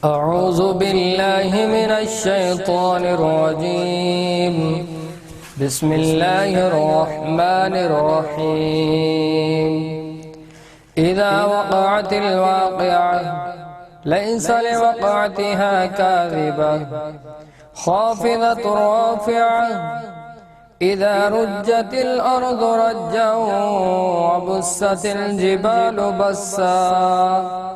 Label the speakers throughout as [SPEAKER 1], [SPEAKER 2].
[SPEAKER 1] أعوذ بالله من الشيطان الرجيم. بسم الله الرحمن الرحيم. إذا وقعت الواقعة ليس لوقعتها كاذبة خافضة رافعة إذا رجت الأرض رجا وبست الجبال بسا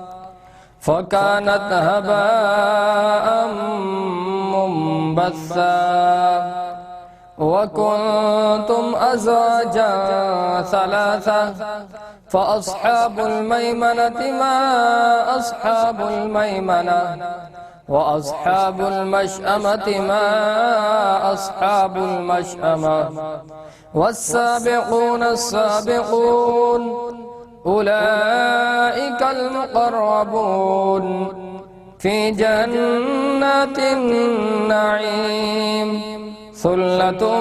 [SPEAKER 1] فكانت هباء منبثا وكنتم أزواجا ثلاثة فأصحاب الميمنة ما أصحاب الميمنة وأصحاب المشأمة ما أصحاب المشأمة والسابقون السابقون أولئك المقربون في جنات النعيم ثلة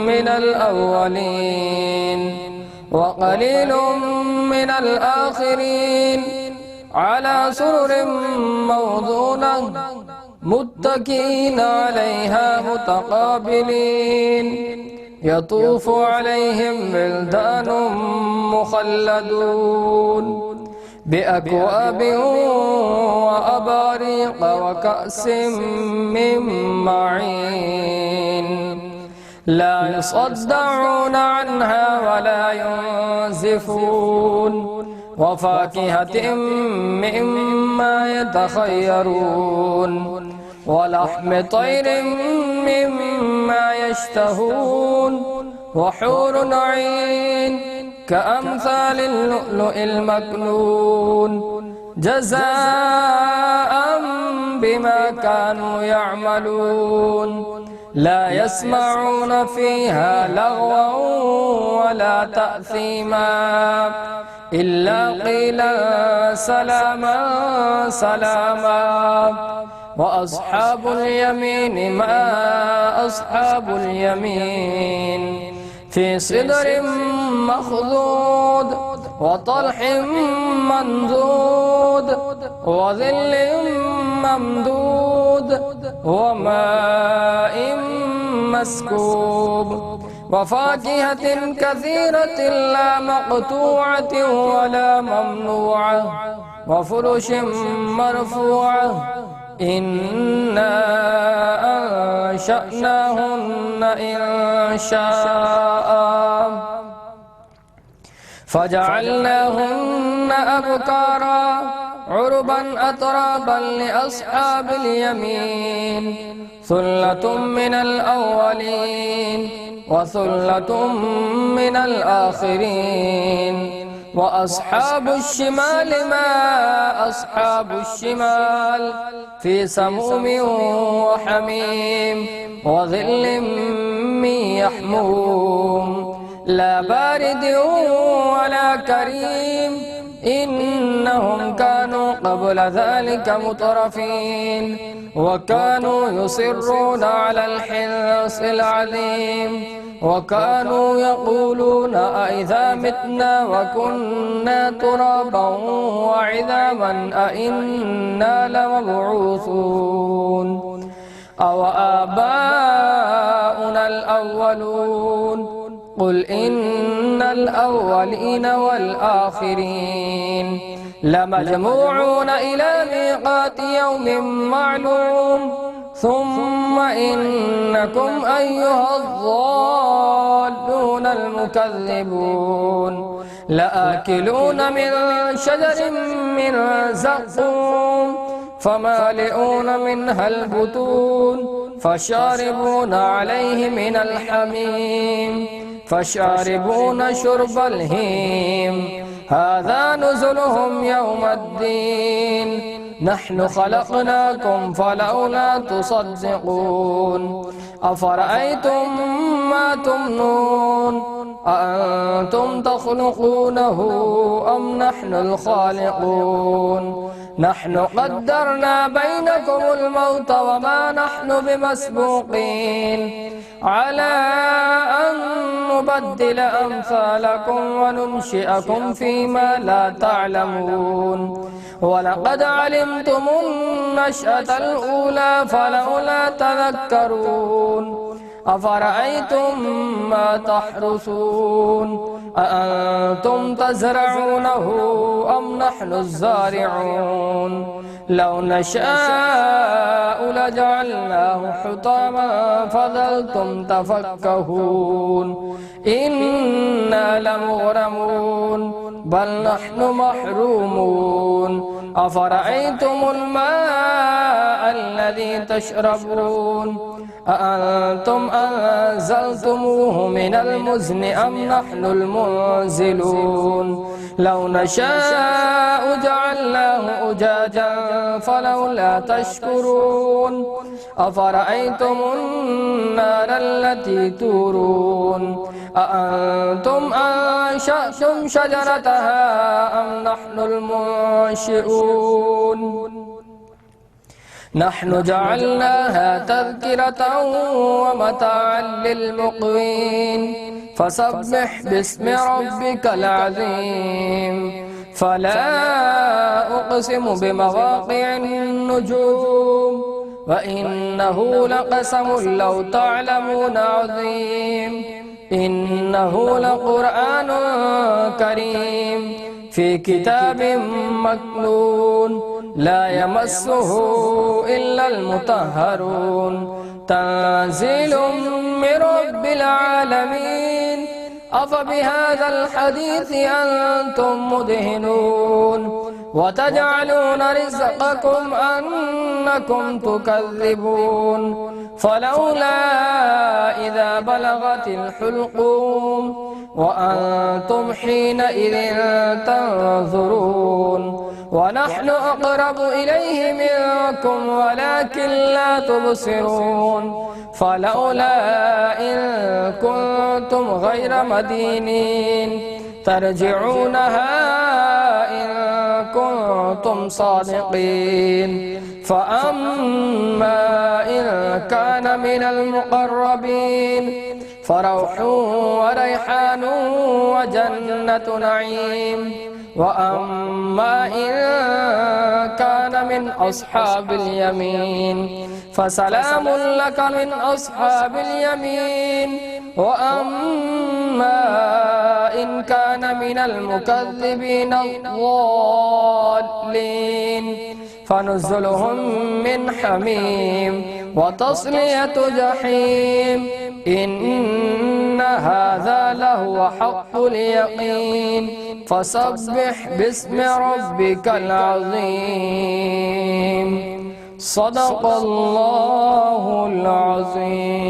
[SPEAKER 1] من الأولين وقليل من الآخرين على سرر موضونة متكئين عليها متقابلين يطوف عليهم ولدان مخلدون بأكواب وأباريق وكأس من معين لا يصدعون عنها ولا ينزفون وفاكهة مما يتخيرون ولحم طير مما يشتهون وحور عين كأمثال اللؤلؤ المكنون جزاء بما كانوا يعملون لا يسمعون فيها لغوا ولا تأثيما إلا قيلا سلاما سلاما وأصحاب اليمين ما أصحاب اليمين في صدر مخضود وطلح منضود وظل ممدود وماء مسكوب وفاكهة كثيرة لا مقطوعة ولا ممنوعة وفرش مرفوعة إنا أنشأناهن إنشاء فجعلناهن أبكارا عربا أترابا لأصحاب اليمين ثلة من الأولين وثلة من الآخرين وأصحاب الشمال ما أصحاب الشمال في سموم وحميم وظل من يحموم لا بارد ولا كريم إنهم كانوا قبل ذلك مترفين وكانوا يصرون على الحنص العظيم وكانوا يقولون أئذا متنا وكنا ترابا وعظاما أئنا لمبعوثون أو آباؤنا الأولون قل إن الأولين والآخرين لمجموعون إلى ميقات يوم معلوم ثم إنكم أيها الضالون المكذبون لآكلون من شجر من زقوم فمالئون منها البطون فشاربون عليه من الحميم فشاربون شرب الهيم هذا نزلهم يوم الدين نحن خلقناكم فلولا تصدقون أفرأيتم ما تمنون أأنتم تخلقونه أم نحن الخالقون نحن قدرنا بينكم الموت وما نحن بمسبوقين على أن نبدل أمثالكم وننشئكم فيما لا تعلمون ولقد علمتم النشأة الأولى فلولا تذكرون أفرأيتم ما تحرثون أأنتم تزرعونه أم نحن الزارعون لو نشاء لجعلناه حطاما فظلتم تفكهون إنا لمغرمون بل نحن محرومون أفرأيتم الماء الذي تشربون أأنتم أنزلتموه من المزن أم نحن المنزلون لو نشاء جعلناه أجاجا فلولا تشكرون أفرأيتم النار التي تورون أأنتم أنشأتم شجرتها أم نحن المنشئون نحن جعلناها تذكرة ومتاعا للمقوين فسبح باسم ربك العظيم فلا أقسم بمواقع النجوم وإنه لقسم لو تعلمون عظيم إنه لقرآن كريم في كتاب مكنون لا يمسه إلا المطهرون تنزيل من رب العالمين أفبهذا الحديث أنتم مدهنون وتجعلون رزقكم أنكم تكذبون فلولا إذا بلغت الحلقوم وأنتم حينئذ تنظرون ونحن أقرب إليه منكم ولكن لا تبصرون فلولا إن كنتم غير مدينين ترجعونها إن كنتم صادقين فأما إن كان من المقربين فروح وريحان وجنة نعيم وأما إن كان من أصحاب اليمين فسلام لك من أصحاب اليمين وأما إن كان من المكذبين الضالين فنزلهم من حميم وتصلية جحيم إن هذا لهو حق اليقين فسبح باسم ربك العظيم صدق الله العظيم.